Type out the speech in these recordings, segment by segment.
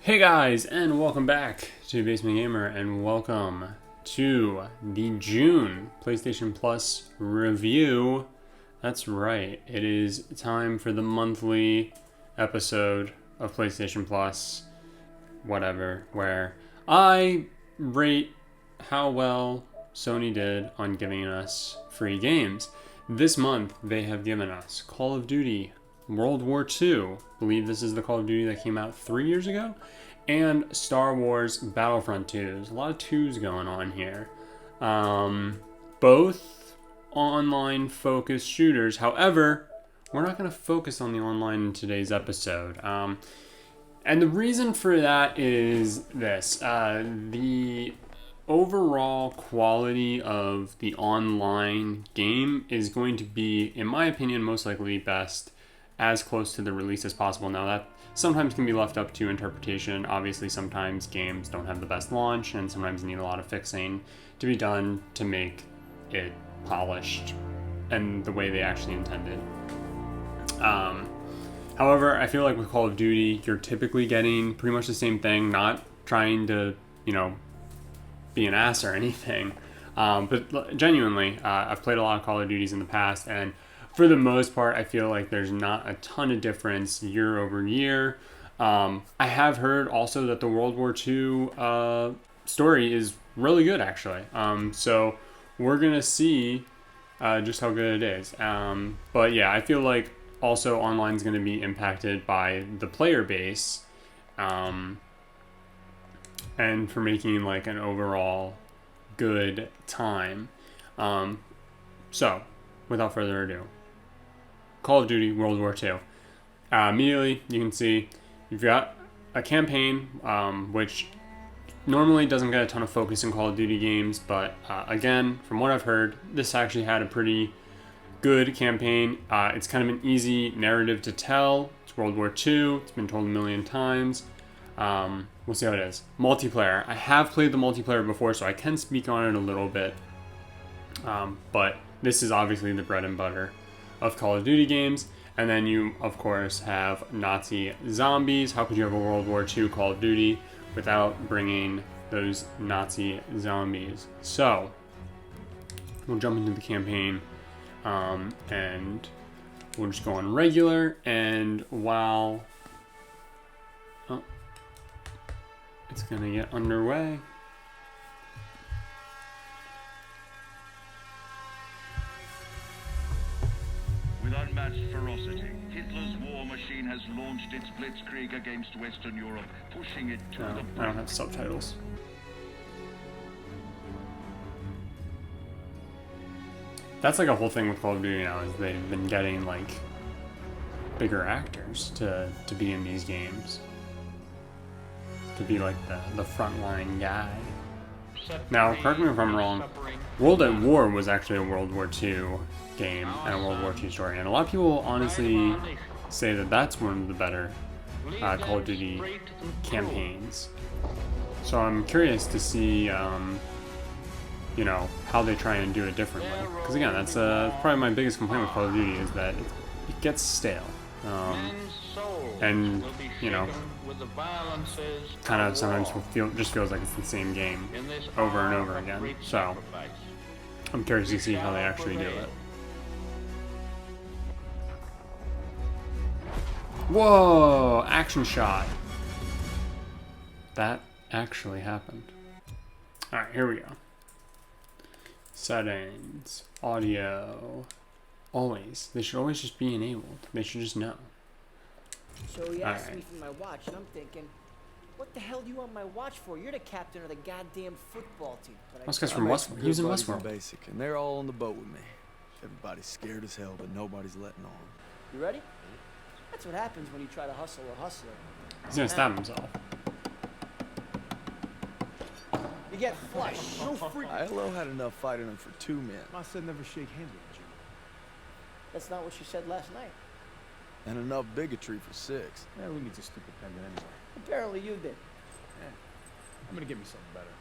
Hey guys, and welcome back to Basement Gamer, and welcome to the June PlayStation Plus review. That's right, it is time for the monthly episode of PlayStation Plus, whatever, where I rate how well Sony did on giving us free games. This month, they have given us Call of Duty World War II. I believe this is the Call of Duty that came out 3 years ago. And Star Wars Battlefront 2. There's a lot of 2s going on here. Both online focused shooters. However, we're not going to focus on the online in today's episode. And the reason for that is this. The overall quality of the online game is going to be, in my opinion, most likely best as close to the release as possible. Now that sometimes can be left up to interpretation. Obviously, sometimes games don't have the best launch and sometimes need a lot of fixing to be done to make it polished and the way they actually intended. However, I feel like with Call of Duty, you're typically getting pretty much the same thing, not trying to, be an ass or anything. But genuinely, I've played a lot of Call of Duties in the past, and for the most part, I feel like there's not a ton of difference year over year. I have heard also that the World War II story is really good, actually. So we're going to see just how good it is. But yeah, I feel like also online is going to be impacted by the player base and for making like an overall good time. So without further ado, Call of Duty World War II. Immediately, you can see you've got a campaign, which normally doesn't get a ton of focus in Call of Duty games, but again, from what I've heard, this actually had a pretty good campaign. It's kind of an easy narrative to tell. It's World War II. It's been told a million times. We'll see how it is. Multiplayer. I have played the multiplayer before, so I can speak on it a little bit. But this is obviously the bread and butter of Call of Duty games. And then you, of course, have Nazi zombies. How could you have a World War II Call of Duty without bringing those Nazi zombies? So, we'll jump into the campaign, and we'll just go on regular, and while it's gonna get underway. With unmatched ferocity, Hitler's war machine has launched its blitzkrieg against Western Europe, pushing it to the brink. I don't have subtitles. That's like a whole thing with Call of Duty now, is they've been getting like bigger actors to be in these games. To be like the frontline guy. Now, correct me if I'm wrong, World at War was actually a World War II game and a World War II story, and a lot of people honestly say that that's one of the better Call of Duty campaigns. So I'm curious to see, how they try and do it differently. Because again, that's probably my biggest complaint with Call of Duty is that it gets stale. And kind of sometimes just feels like it's the same game over and over again. So I'm curious to see how they actually do it. Whoa! Action shot. That actually happened. Alright, here we go. Settings. Audio. Always. They should always just be enabled. They should just know. So he asked me for my watch, and I'm thinking, what the hell do you want my watch for? You're the captain of the goddamn football team. This guy's from Westworld. He was in Westworld. Basic, and they're all on the boat with me. Everybody's scared as hell, but nobody's letting on. You ready? That's what happens when you try to hustle a hustler. He's gonna stab himself. You get flushed. No freak. ILO had enough fighting them for 2 men. I said never shake hands with you. That's not what you said last night. And enough bigotry for 6. Man, we need a stupid pendant anyway. Apparently you did. Yeah. I'm gonna get me something better.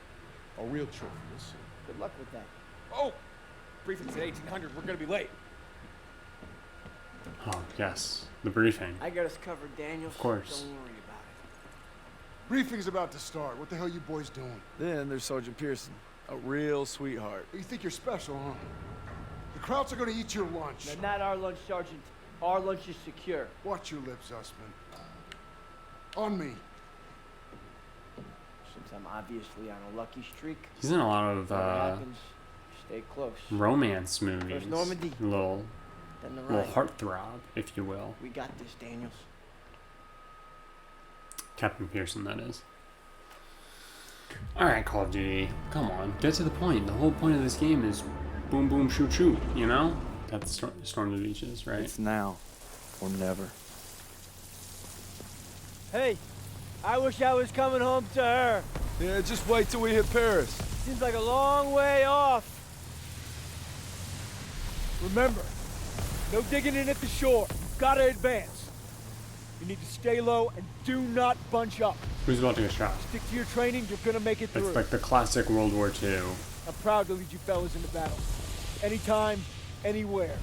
A real trophy, you'll see. Good luck with that. Oh! Briefing's at 1800. We're gonna be late. Oh, yes. The briefing. I got us covered, Daniel. Of course. Don't worry about Briefing's about to start. What the hell you boys doing? Then there's Sergeant Pearson, a real sweetheart. You think you're special, huh? The Krauts are gonna eat your lunch. No, not our lunch, Sergeant. Our lunch is secure. Watch your lips, Usman. On me. Since I'm obviously on a lucky streak, He's in a lot of whatever happens, stay close. romance movies. First Normandy, Little then the little ride. heartthrob, if you will. We got this, Daniels. Captain Pearson, that is. Alright, Call of Duty. Come on, get to the point. The whole point of this game is boom, boom, shoot, shoot, you know? That's Storm the Beaches, right? It's now or never. Hey, I wish I was coming home to her. Yeah, just wait till we hit Paris. Seems like a long way off. Remember, no digging in at the shore. You've got to advance. You need to stay low and do not bunch up. Who's about to get shot? Stick to your training, you're gonna make it through. It's like the classic World War II. I'm proud to lead you fellas into battle. Anytime, anywhere.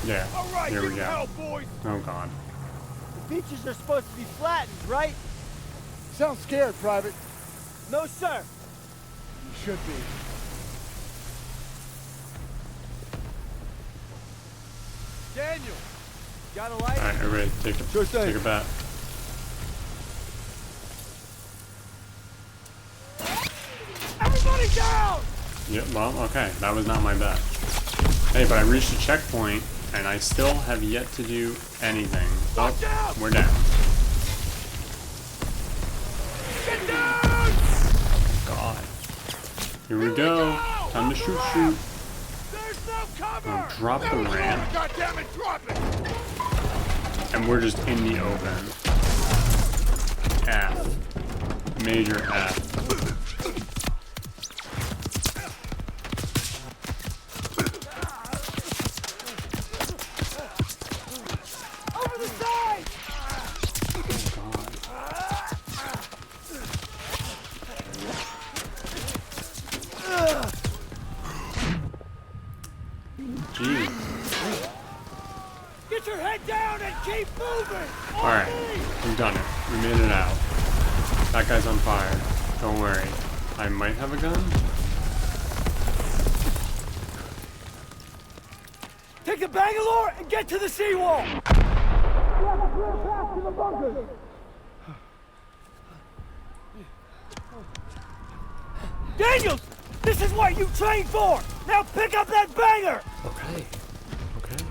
Yeah, All right, here we give go. help, boys. Oh god. The beaches are supposed to be flattened, right? Sound scared, Private. No, sir. You should be. Daniel, got a light? Alright, everybody take a, Sure thing. take a bet. Everybody down! Yep, well, okay, that was not my bet. Hey, but I reached a checkpoint, and I still have yet to do anything. Oh, Watch out! we're down. Get down! God. Here we go. Time to shoot, shoot. There's no cover! We'll drop the ramp, God damn it, drop it! and we're just in the open. F. Major F. Over the side! Gee. Get your head down and keep moving! Alright, we've done it. We made it out. That guy's on fire. Don't worry. I might have a gun? Take the Bangalore and get to the seawall! Daniels! This is what you trained for! Now pick up that banger! Okay. Okay.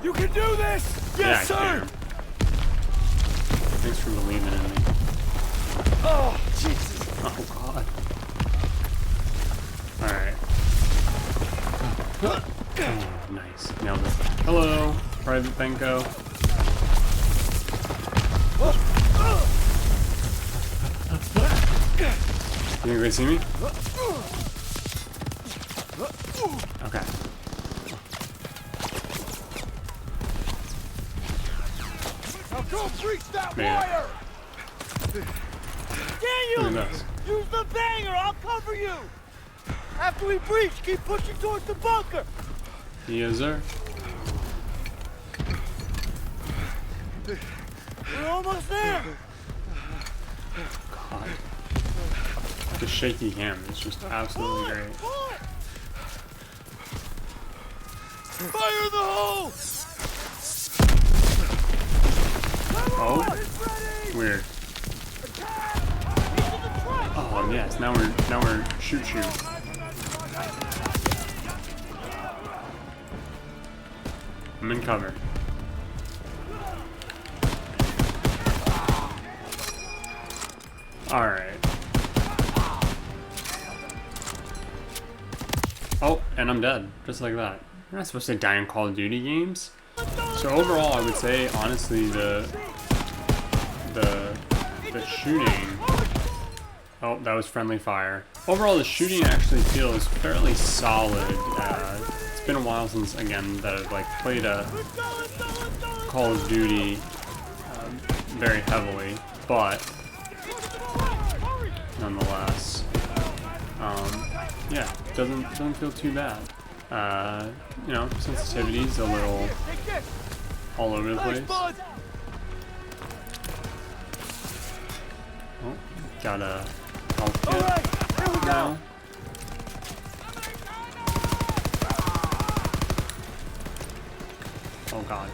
You can do this! Yes, Yeah, I sir! can. Thanks for believing in me. Oh, Jesus! Oh god. Alright. Oh, nice. Nailed it. Hello, Private Benko. You think they see me? Okay. Now go breach that Man. wire! Look Daniel! at this. Use the banger! I'll cover you! After we breach, keep pushing towards the bunker! Yes, sir. We're almost there! God. The shaky cam is just absolutely great. Fire the hole! Oh, It's ready! weird. Into the trench! Oh yes, now we're shoot shoot. I'm in cover. Alright. Oh, and I'm dead. Just like that. You're not supposed to die in Call of Duty games. So overall, I would say, honestly, the shooting... Oh, that was friendly fire. Overall, the shooting actually feels fairly solid. It's been a while since, again, that I've like played a Call of Duty very heavily, but nonetheless, yeah, doesn't feel too bad. you know, sensitivity's a little all over the place. Oh, got a health kit now. Oh god.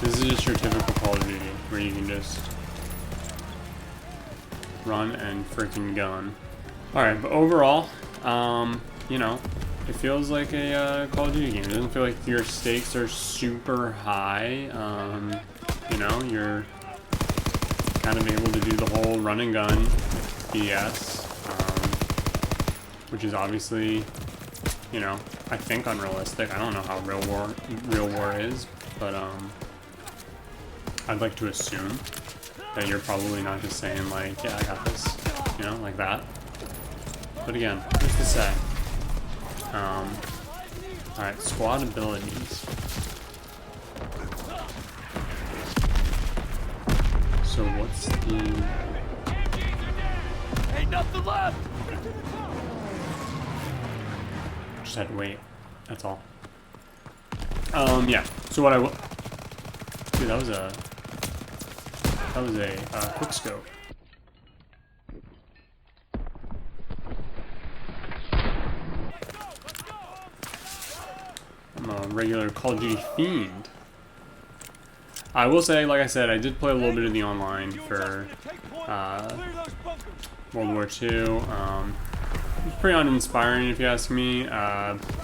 This is just your typical Call of Duty, where you can just run and freaking gun. Alright, but overall, you know, it feels like a Call of Duty game. It doesn't feel like your stakes are super high. You know, you're kind of able to do the whole run and gun BS, which is obviously, you know, I think unrealistic. I don't know how real war is, but I'd like to assume that you're probably not just saying like, yeah, I got this, you know, like that. But again, who's to say? Alright, squad abilities. So what's the... Ain't nothing left! Just had to wait. That's all. Yeah. So what I will... Dude, that was a quick scope. I'm a regular Call of Duty fiend. I will say, like I said, I did play a little bit of the online for World War II. It was pretty uninspiring, if you ask me,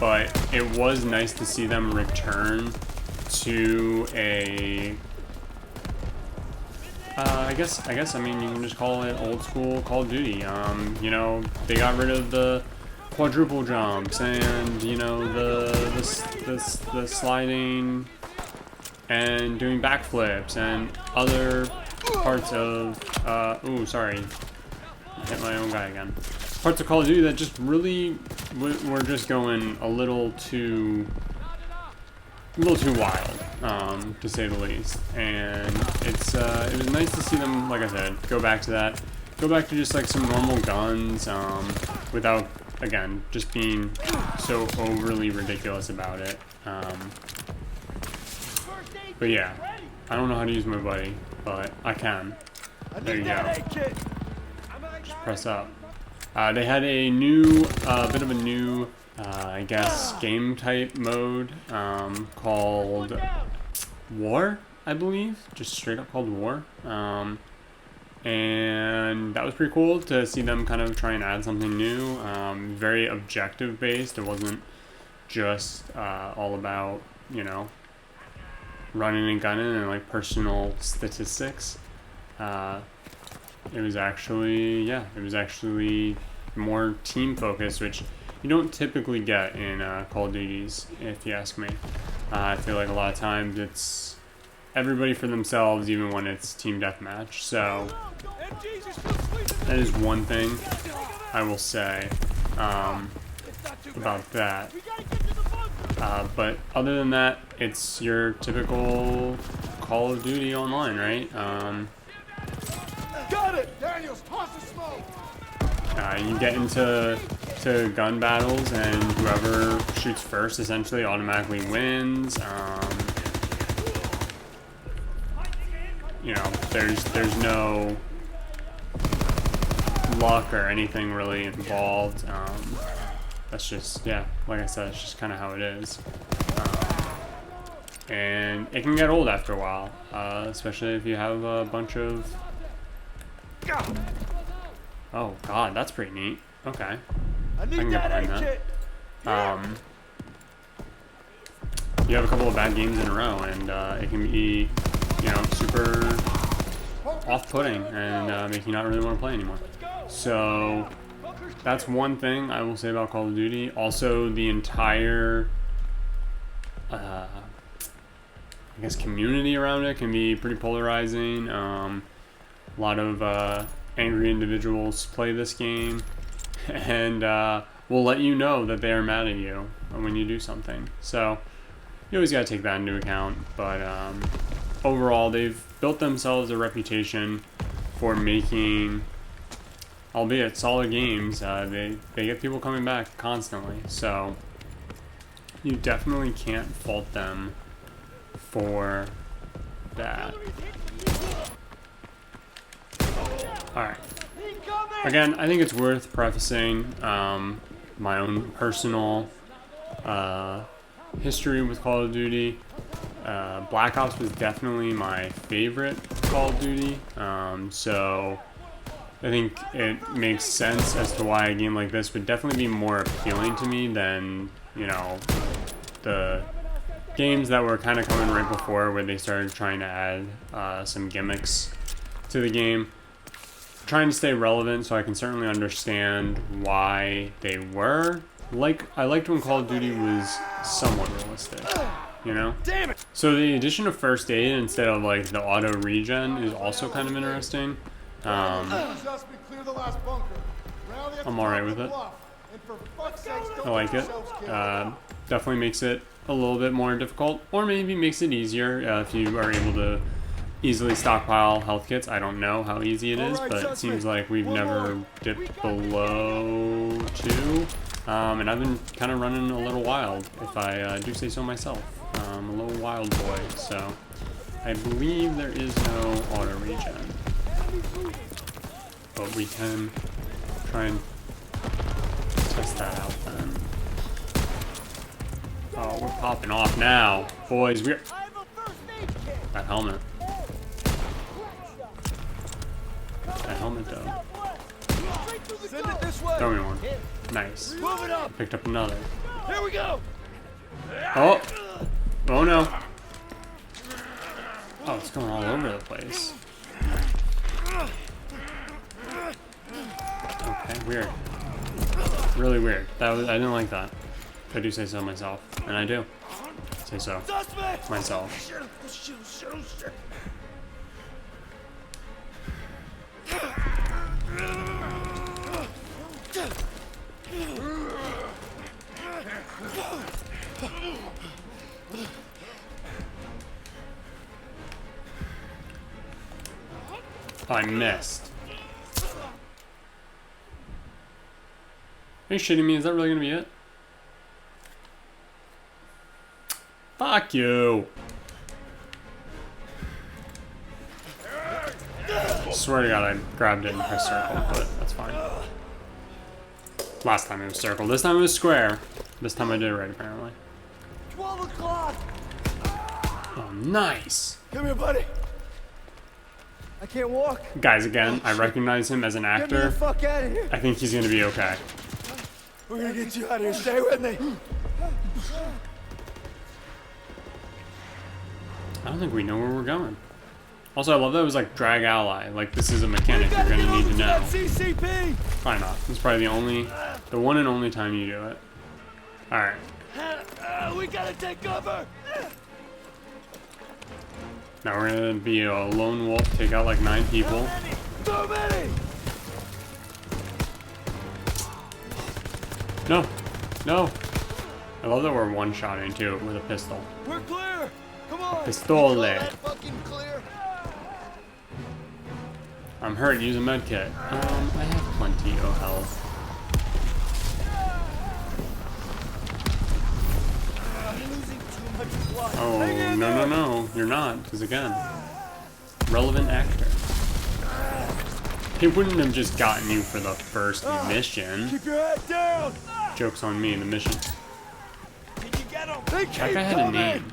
but it was nice to see them return to a... I mean, you can just call it old school Call of Duty. You know, they got rid of the quadruple jumps and, you know, the sliding and doing backflips and other parts of, ooh, sorry, hit my own guy again. Parts of Call of Duty that just really were just going a little too wild, to say the least. And it was nice to see them, like I said, go back to that. Go back to just like some normal guns, without, again, just being so overly ridiculous about it. But yeah, I don't know how to use my buddy, but I can. There you go. Just press up. They had a new, bit of a new, I guess, game type mode, called War, I believe. Just straight up called War. And that was pretty cool to see them kind of try and add something new. Very objective based. It wasn't just all about, you know, running and gunning and like personal statistics. It was actually more team focused, which you don't typically get in Call of Duties, if you ask me. I feel like a lot of times it's everybody for themselves, even when it's team deathmatch. So that is one thing I will say about that. But other than that, it's your typical Call of Duty online, right? Got it! Daniels, toss the smoke! You get into gun battles, and whoever shoots first essentially automatically wins. You know, there's no luck or anything really involved. That's just, yeah, like I said, it's just kind of how it is. And it can get old after a while, especially if you have a bunch of... Oh god, that's pretty neat. Okay. I can get behind that. You have a couple of bad games in a row, and it can be, you know, super off-putting and make you not really want to play anymore. So that's one thing I will say about Call of Duty. Also, the entire, I guess, community around it can be pretty polarizing. A lot of angry individuals play this game and will let you know that they are mad at you when you do something. So you always got to take that into account. But overall, they've built themselves a reputation for making, albeit solid games. They get people coming back constantly. So you definitely can't fault them for that. Alright. Again, I think it's worth prefacing my own personal history with Call of Duty. Black Ops was definitely my favorite Call of Duty, so I think it makes sense as to why a game like this would definitely be more appealing to me than, you know, the games that were kind of coming right before, where they started trying to add some gimmicks to the game. Trying to stay relevant, so I can certainly understand why they were. I liked when Call of Duty was somewhat realistic, you know? Damn it! So the addition of first aid instead of like the auto regen is also kind of interesting. I'm alright with it. I like it. Definitely makes it a little bit more difficult, or maybe makes it easier if you are able to easily stockpile health kits. I don't know how easy it is, but it seems like we've never dipped below 2. And I've been kind of running a little wild, if I do say so myself. I'm a little wild boy, so I believe there is no auto regen. But we can try and test that out then. Oh, we're popping off now. Boys, we're... That helmet. That helmet, though. Send it this way. Throw me one. Nice. Move it up. Picked up another. Here we go. Oh! Oh no. Oh, it's going all over the place. Okay, weird. Really weird. I didn't like that. I do say so myself. And I do. Say so. Myself. I missed. Are you shitting me? Is that really gonna be it? Fuck you. Swear to God, I grabbed it and pressed circle, but that's fine. Last time it was circle. This time it was square. This time I did it right, apparently. 12 o'clock. Oh, nice. Come here, buddy. I can't walk. Guys, again, I recognize him as an Get me the actor. fuck out of here. I think he's gonna be okay. We're gonna get you out of here. Stay with me. I don't think we know where we're going. Also, I love that it was like drag ally. Like, this is a mechanic you're gonna need to know. CCP. Probably not. It's probably the one and only time you do it. Alright. We gotta take cover. Now we're gonna be a lone wolf, take out like 9 people. Too many. No! No! I love that we're one-shotting too with a pistol. We're clear. Come on. Pistole. Fucking clear. I'm hurt, use a med kit. I have plenty of health. I'm losing too much blood. Oh, no, you're not, because again, relevant actor. He wouldn't have just gotten you for the first mission. Keep your head down. Joke's on me, the mission. Did you get him? They That keep guy had a coming. name.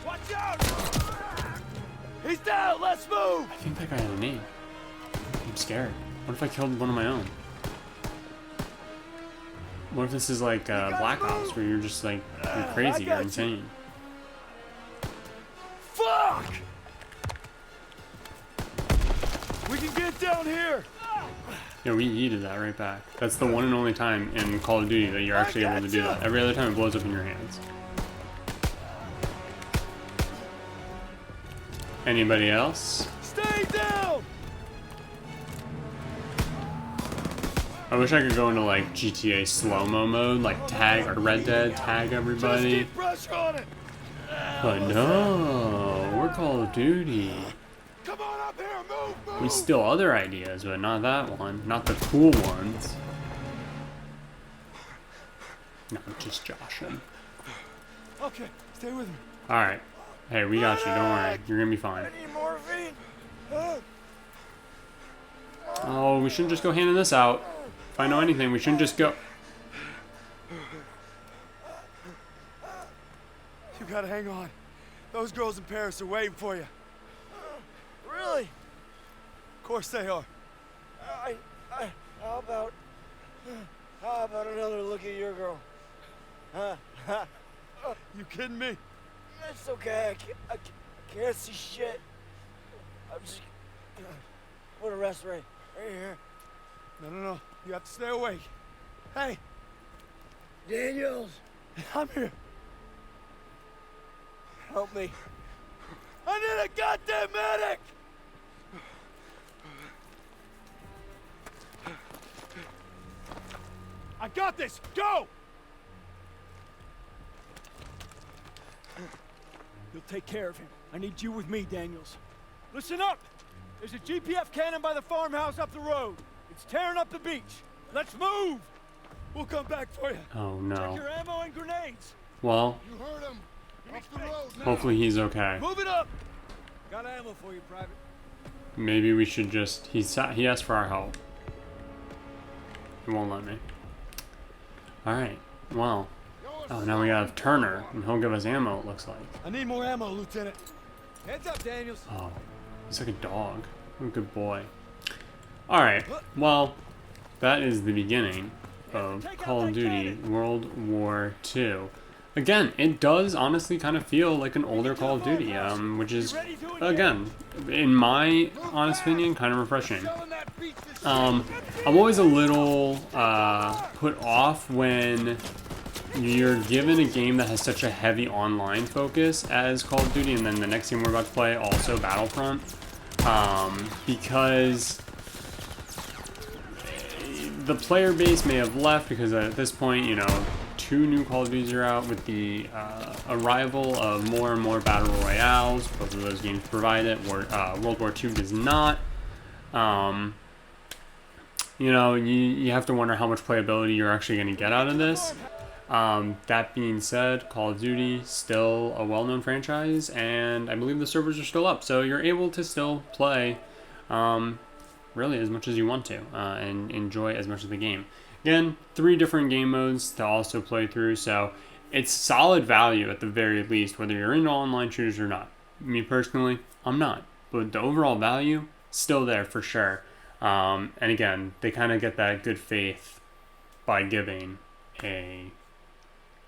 Watch out. He's down. Let's move. I think that guy had a name. I'm scared. What if I killed one of my own? What if this is like Black Ops, where you're just like, you're crazy, you're insane? Fuck! We can get down here. Yeah, we yeeted that right back. That's the one and only time in Call of Duty that you're actually able to do that. Every other time it blows up in your hands. Anybody else? Stay down. I wish I could go into like GTA slow-mo mode, like tag, or Red Dead, tag Just everybody. keep pressure on it. But no, we're Call of Duty. Come on up here. Move. We steal other ideas, but not that one. Not the cool ones. No, just joshing. Okay, stay with me. All right. Hey, we got you. Don't worry. You're gonna be fine. I need morphine. Oh, we shouldn't just go handing this out. If I know anything, we shouldn't just go. You gotta hang on. Those girls in Paris are waiting for you. Really? Of course they are. How about another look at your girl? You kidding me? It's okay. I can't see shit. I'm just put a rest right here. No. You have to stay awake. Hey, Daniels, I'm here. help me. I need a goddamn medic! I got this! Go! You'll take care of him. I need you with me, Daniels. Listen up! There's a GPF cannon by the farmhouse up the road. It's tearing up the beach. Let's move! We'll come back for you. Oh Check no. your ammo and grenades. Well, You heard him. Off the road now. hopefully he's okay. Move it up! Got ammo for you, Private. Maybe we should just. He asked for our help. He won't let me. All right. Well. Oh, now we have Turner, and he'll give us ammo. It looks like. I need more ammo, Lieutenant. Heads up, Daniels. Oh, he's like a dog. What a good boy. All right. Well, that is the beginning of Call of Duty World War II. Again, it does honestly kind of feel like an older Call of Duty, which is, again, in my honest opinion, kind of refreshing. I'm always a little put off when you're given a game that has such a heavy online focus as Call of Duty, and then the next game we're about to play, also Battlefront, because the player base may have left because at this point, you know, 2 new Call of Duties are out with the arrival of more and more Battle Royales. Both of those games provide it. World War II does not. You know, you have to wonder how much playability you're actually going to get out of this. That being said, Call of Duty still a well-known franchise, and I believe the servers are still up, so you're able to still play really as much as you want to and enjoy as much of the game. Again, 3 different game modes to also play through, so it's solid value at the very least, whether you're into online shooters or not. Me personally, I'm not, but the overall value, still there for sure. And again, they kind of get that good faith by giving a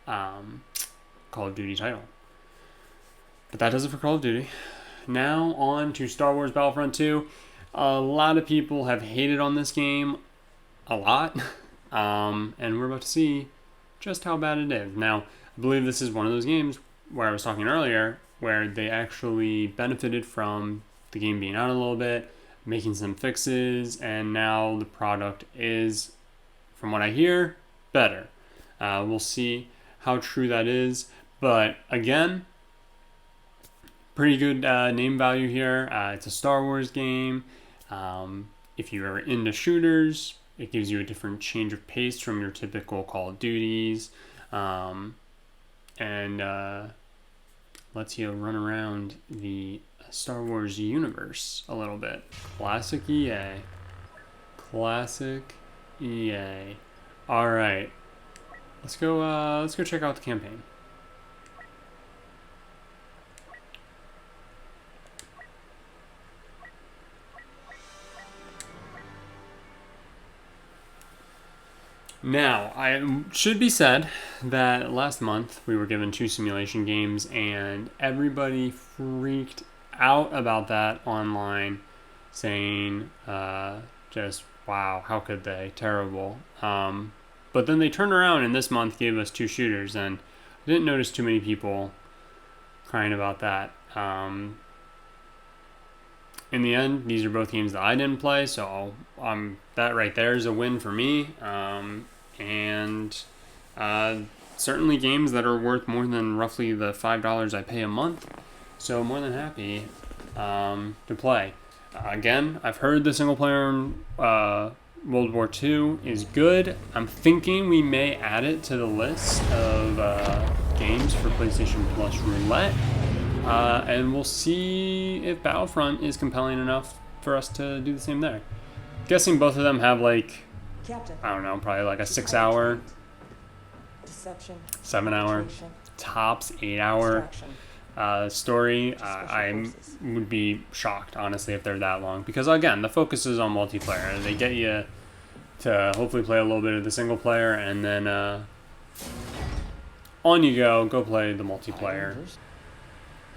Call of Duty title. But that does it for Call of Duty. Now on to Star Wars Battlefront 2. A lot of people have hated on this game a lot. And we're about to see just how bad it is. Now, I believe this is one of those games where I was talking earlier where they actually benefited from the game being out a little bit, making some fixes, and now the product is, from what I hear, better. We'll see how true that is, but again, pretty good name value here. It's a Star Wars game. If you are into shooters, it gives you a different change of pace from your typical Call of Duties, and lets you run around the Star Wars universe a little bit. Classic EA. Classic EA. All right, let's go check out the campaign. Now, I should be said that last month we were given 2 simulation games and everybody freaked out about that online, saying just, wow, how could they? Terrible. But then they turned around and this month gave us 2 shooters, and I didn't notice too many people crying about that. In the end, these are both games that I didn't play, so that right there is a win for me. And certainly games that are worth more than roughly the $5 I pay a month. So more than happy to play. Again, I've heard the single player World War II is good. I'm thinking we may add it to the list of games for PlayStation Plus Roulette. And we'll see if Battlefront is compelling enough for us to do the same there. Guessing both of them have like, Captain. I don't know, probably like a 6-hour, Deception. 7-hour, Infiltration, tops 8-hour distraction. story. I would be shocked, honestly, if they're that long. Because again, the focus is on multiplayer. They get you to hopefully play a little bit of the single player, and then on you go play the multiplayer.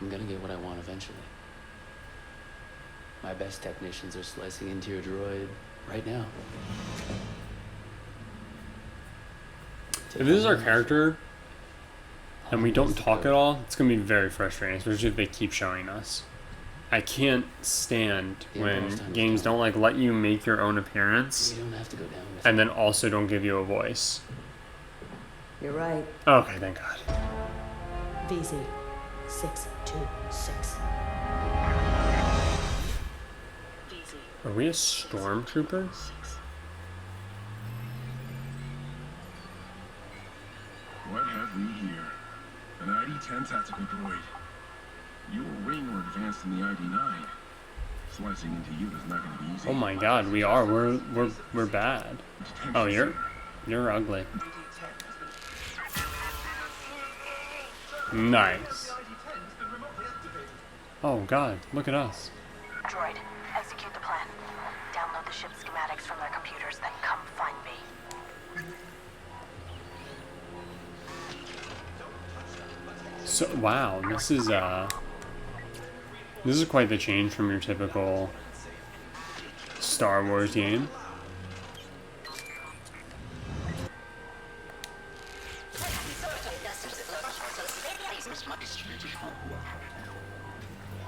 I'm gonna get what I want eventually. My best technicians are slicing into your droid right now. If this is our character and we don't talk at all, it's gonna be very frustrating, especially if they keep showing us. I can't stand when games don't like let you make your own appearance We don't have to go down this. and then also don't give you a voice. You're right. Okay, thank God. VZ 626. Are we a stormtrooper? What have we here? An ID-10 tactical droid. You were way more advanced than the ID-9. Slicing into you is not going to be easy. Oh my God, we are. We're bad. Oh, you're ugly. Nice. Oh God, look at us. Droid, execute the plan. Download the ship schematics from their computers, then come find me. So wow, this is quite the change from your typical Star Wars game.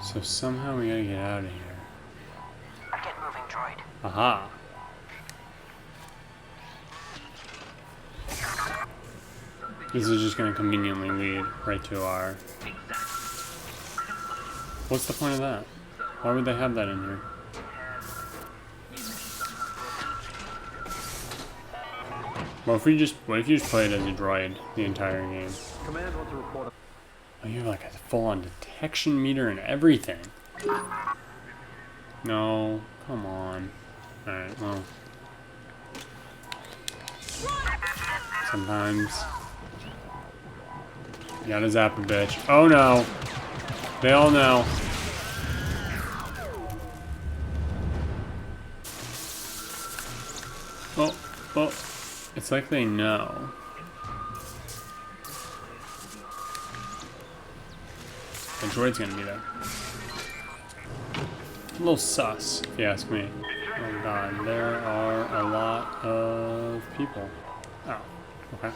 So somehow we gotta get out of here. Get moving, droid. Aha. This is just gonna conveniently lead right to our... What's the point of that? Why would they have that in here? What if you just played as a droid the entire game? Command wants to report. Oh, you have like a full-on detection meter and everything. No, come on. Alright, well. Sometimes you gotta zap a bitch. Oh no! They all know. Oh, it's like they know. The droid's gonna be there. A little sus, if you ask me. Oh God, there are a lot of people. Oh, okay.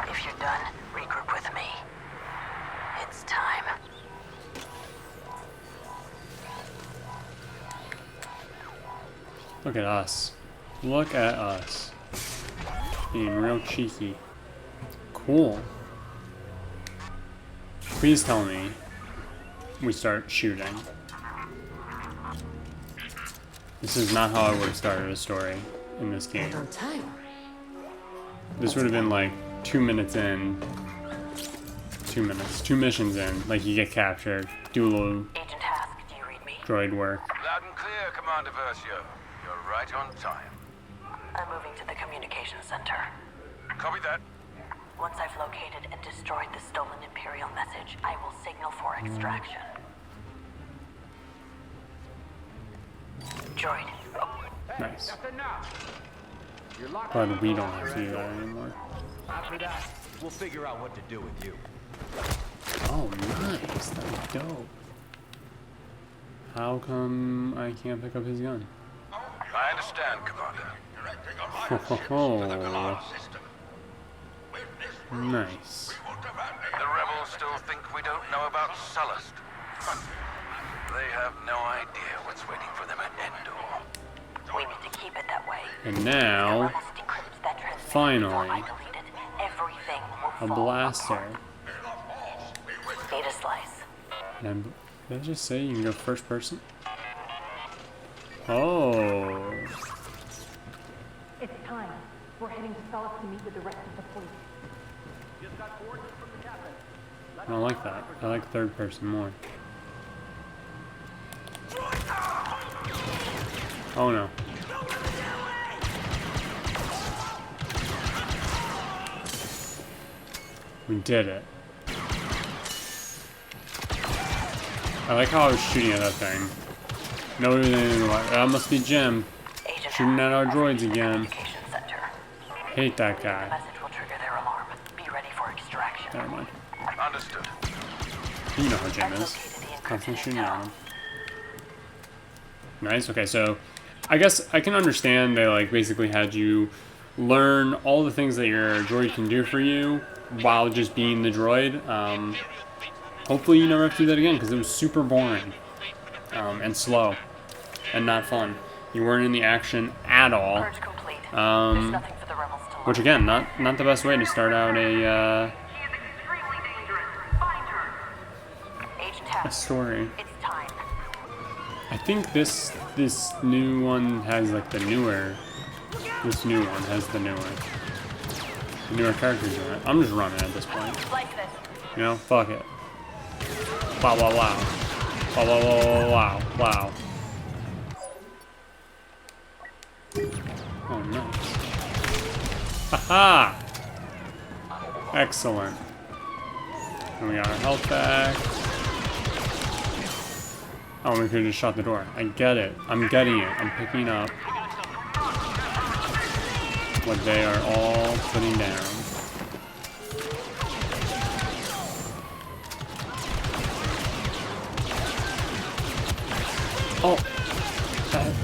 If you're done, regroup with me. It's time. Look at us. Look at us. Being real cheeky. Cool. Please tell me we start shooting. This is not how I would have started a story in this game. On time. This would have been like 2 minutes in. 2 minutes. 2 missions in. Like you get captured. Do a little Agent Hask, do you read me? droid work. Loud and clear, Commander Versio. You're right on time. I'm moving to the communications center. Copy that. Once I've located and destroyed the stolen Imperial message, I will signal for extraction. Droid. Nice. You're locked Glad we don't have to do that anymore. After that, we'll figure out what to do with you. Oh, nice. That was dope. How come I can't pick up his gun? I understand, Commander. Ho ho ho. Nice. The rebels still think we don't know about Sullust. They have no idea what's waiting for them at Endor. We need to keep it that way. And now, Rebels decrypt that transmission. finally, I deleted everything will a fall blaster. apart. Data slice. And did I just say you can go first person? Oh. It's time. We're heading to Solus to meet with the rest of the fleet. I don't like that. I like third person more. Oh no. We did it. I like how I was shooting at that thing. No, that must be Jim. Shooting at our droids again. Hate that guy. Message will trigger their alarm. Be ready for extraction. Never mind. Understood. You know how Jim is. Constantly shooting at him. Nice. Okay, so I guess I can understand they like basically had you learn all the things that your droid can do for you while just being the droid. Hopefully you never have to do that again because it was super boring and slow and not fun. You weren't in the action at all. Which again, not the best way to start out a story. I think this new one has like the newer. This new one has the newer characters in it. I'm just running at this point. You know, fuck it. Wow, wow, wow. Wow, wow, wow, wow, wow. Oh, nice. Haha! Excellent. And we got our health back. Oh, we could have just shut the door. I get it. I'm getting it. I'm picking up what they are all putting down. Oh!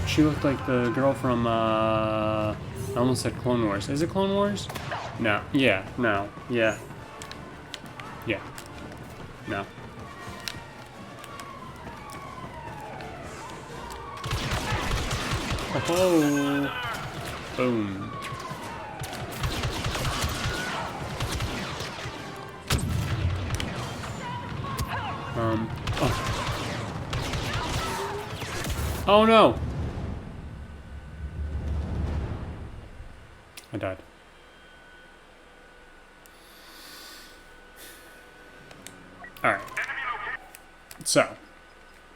She looked like the girl from, I almost said Clone Wars. Is it Clone Wars? No. Yeah. No. Yeah. Yeah. No. Oh! Boom. Oh. Oh no! I died. Alright. So,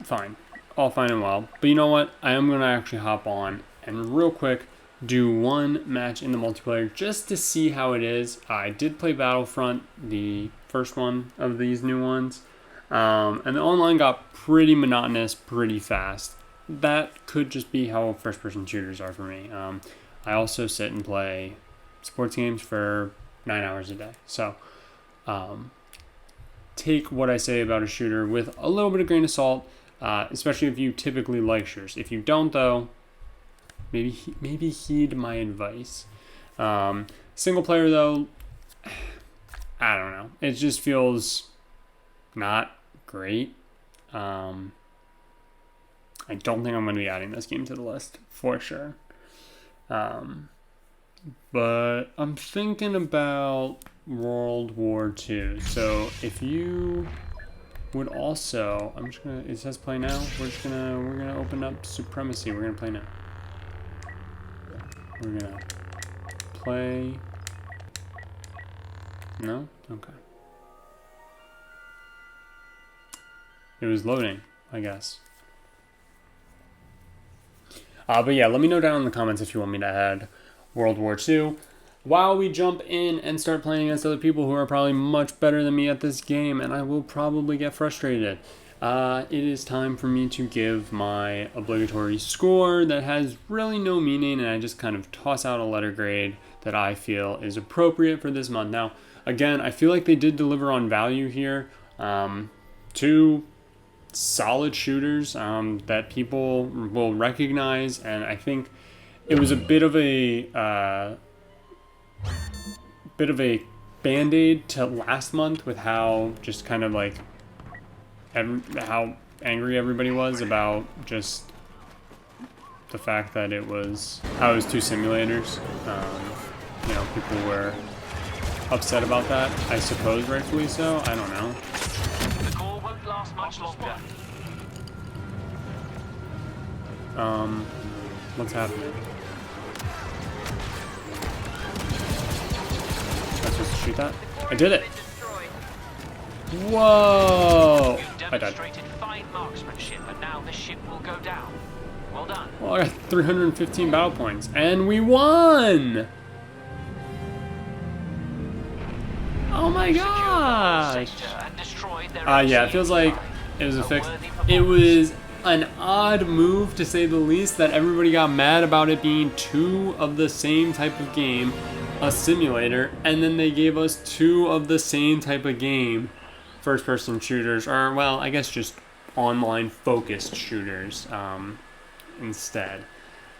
fine. All fine and well. But you know what? I am going to actually hop on and real quick do one match in the multiplayer just to see how it is. I did play Battlefront, the first one of these new ones. And the online got pretty monotonous pretty fast. That could just be how first-person shooters are for me. I also sit and play sports games for 9 hours a day. So, take what I say about a shooter with a little bit of grain of salt, especially if you typically like shooters. If you don't, though, maybe heed my advice. Single player, though, I don't know. It just feels not great. I don't think I'm going to be adding this game to the list for sure. But I'm thinking about World War II. So if you would also, I'm just gonna. It says play now. We're gonna open up Supremacy. We're gonna play now. We're gonna play. No? Okay. It was loading, I guess. But yeah, let me know down in the comments if you want me to add World War II while we jump in and start playing against other people who are probably much better than me at this game, and I will probably get frustrated. It is time for me to give my obligatory score that has really no meaning, and I just kind of toss out a letter grade that I feel is appropriate for this month. Now, again, I feel like they did deliver on value here. Two solid shooters that people will recognize, and I think it was a bit of a band-aid to last month with how just kind of like how angry everybody was about just the fact that it was how it was two simulators. You know, people were upset about that. I suppose rightfully so. I don't know. The call won't last much last longer. What's happening? Am I supposed to shoot that? I did it! Whoa! I died. Demonstrated fine marksmanship, and now the ship will go down. Well done. Well, I got 315 battle points, and we won! Oh my gosh! Yeah, it feels like it was a fix. It was an odd move, to say the least, that everybody got mad about it being two of the same type of game, a simulator, and then they gave us two of the same type of game, first-person shooters, or, well, I guess just online-focused shooters, instead.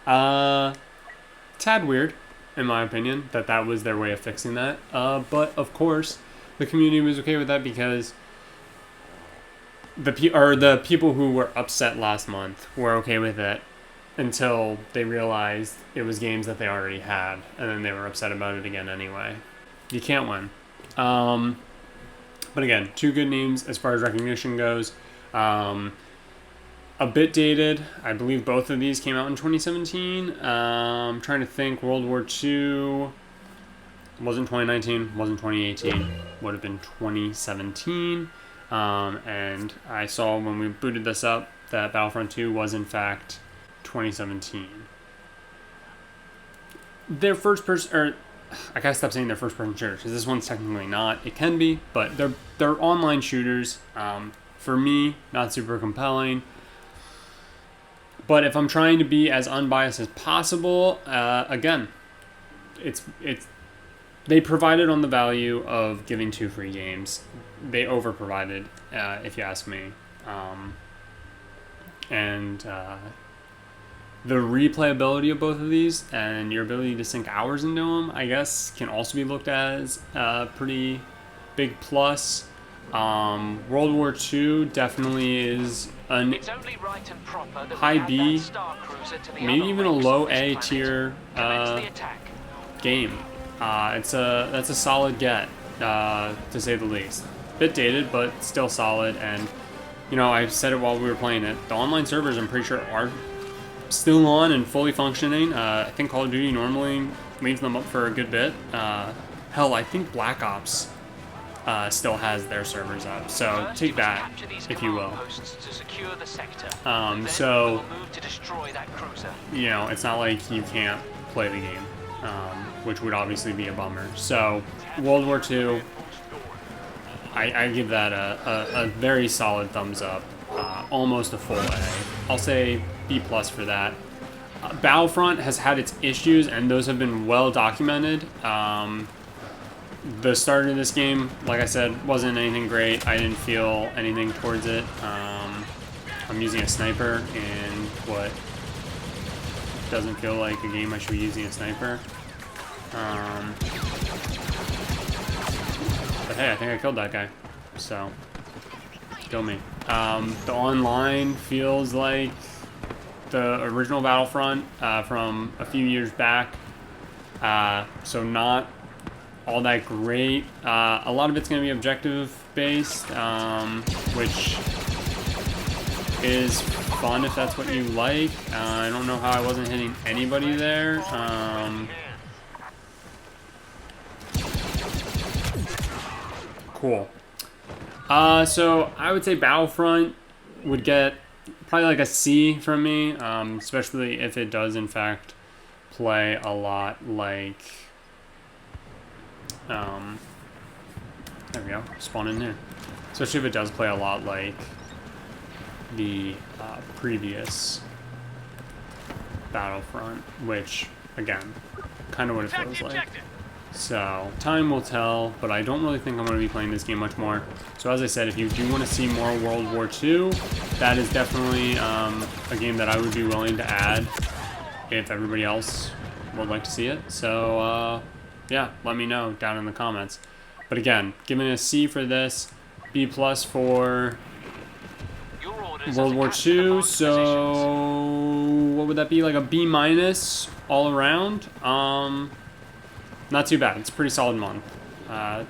Tad weird, in my opinion, that was their way of fixing that, but, of course, the community was okay with that because the people who were upset last month were okay with it until they realized it was games that they already had, and then they were upset about it again anyway. You can't win. But again, two good names as far as recognition goes. A bit dated. I believe both of these came out in 2017. I'm trying to think. World War II wasn't 2019, wasn't 2018. Would have been 2017. And I saw when we booted this up that Battlefront 2 was in fact 2017. Their first person, or I gotta stop saying their first person shooters, because this one's technically not. It can be, but they're online shooters. For me, not super compelling. But if I'm trying to be as unbiased as possible, again, they provided on the value of giving 2 free games. They over-provided, if you ask me. The replayability of both of these and your ability to sink hours into them, I guess, can also be looked at as a pretty big plus. World War II definitely is an high B, maybe even a low A tier game. That's a solid get, to say the least. Bit dated, but still solid. And you know, I said it while we were playing it. The online servers, I'm pretty sure, are still on and fully functioning. I think Call of Duty normally leaves them up for a good bit. Hell, I think Black Ops still has their servers up. So take that, if you will. So you know, it's not like you can't play the game, which would obviously be a bummer. So World War II, I give that a very solid thumbs up, almost a full A. I'll say B+ for that. Battlefront has had its issues, and those have been well documented. The start of this game, like I said, wasn't anything great. I didn't feel anything towards it. I'm using a sniper in what doesn't feel like a game I should be using a sniper. But hey, I think I killed that guy, so kill me. The online feels like the original Battlefront from a few years back, so not all that great. A lot of it's going to be objective based, which is fun if that's what you like. I don't know how I wasn't hitting anybody there. Cool. So I would say Battlefront would get probably like a C from me, especially if it does in fact play a lot like, there we go, spawn in here. Especially if it does play a lot like the previous Battlefront, which, again, kind of what it feels like. So, time will tell, but I don't really think I'm going to be playing this game much more. So as I said, if you do want to see more World War II, that is definitely a game that I would be willing to add if everybody else would like to see it. So, yeah, let me know down in the comments. But again, giving it a C for this, B+ for World War II, so what would that be, like a B- all around? Not too bad. It's a pretty solid month.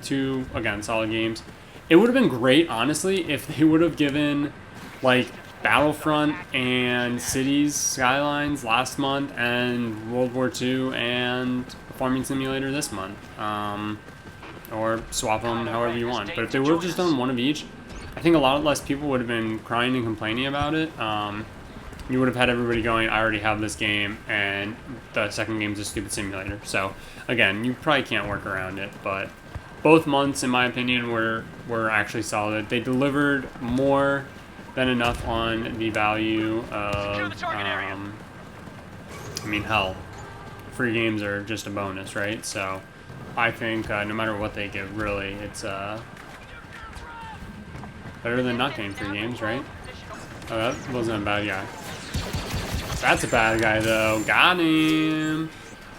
Two, again, solid games. It would have been great, honestly, if they would have given, like, Battlefront and Cities Skylines last month and World War II and Farming Simulator this month. Or swap them however you want. But if they would have just done one of each, I think a lot less people would have been crying and complaining about it. You would have had everybody going, I already have this game, and the second game's a stupid simulator. So, again, you probably can't work around it, but both months, in my opinion, were actually solid. They delivered more than enough on the value of, I mean, hell, free games are just a bonus, right? So, I think no matter what they give, really, it's better than not getting free games, right? Oh, that wasn't a bad guy. That's a bad guy, though. Got him.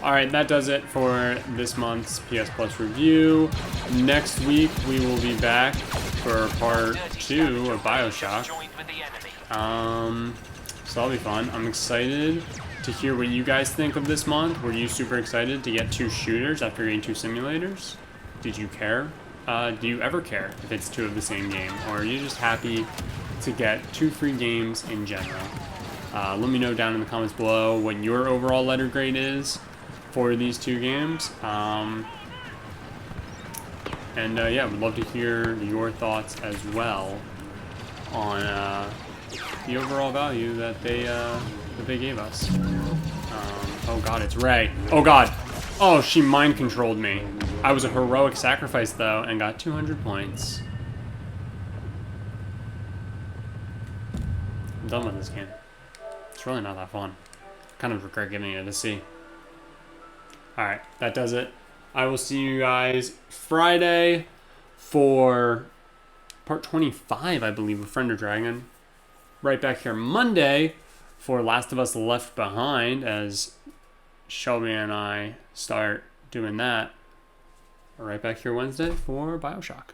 Alright, that does it for this month's PS Plus review. Next week, we will be back for part 2 of BioShock. So that'll be fun. I'm excited to hear what you guys think of this month. Were you super excited to get 2 shooters after getting 2 simulators? Did you care? Do you ever care if it's 2 of the same game? Or are you just happy to get 2 free games in general? Let me know down in the comments below what your overall letter grade is for these 2 games. Yeah, would love to hear your thoughts as well on the overall value that they gave us. Oh god, it's Ray. Oh god. Oh, she mind controlled me. I was a heroic sacrifice though and got 200 points. I'm done with this game. It's really not that fun. Kind of regret giving it a C. Alright, that does it. I will see you guys Friday for part 25, I believe, of Friend or Dragon. Right back here Monday for Last of Us Left Behind as Shelby and I start doing that. Right back here Wednesday for BioShock.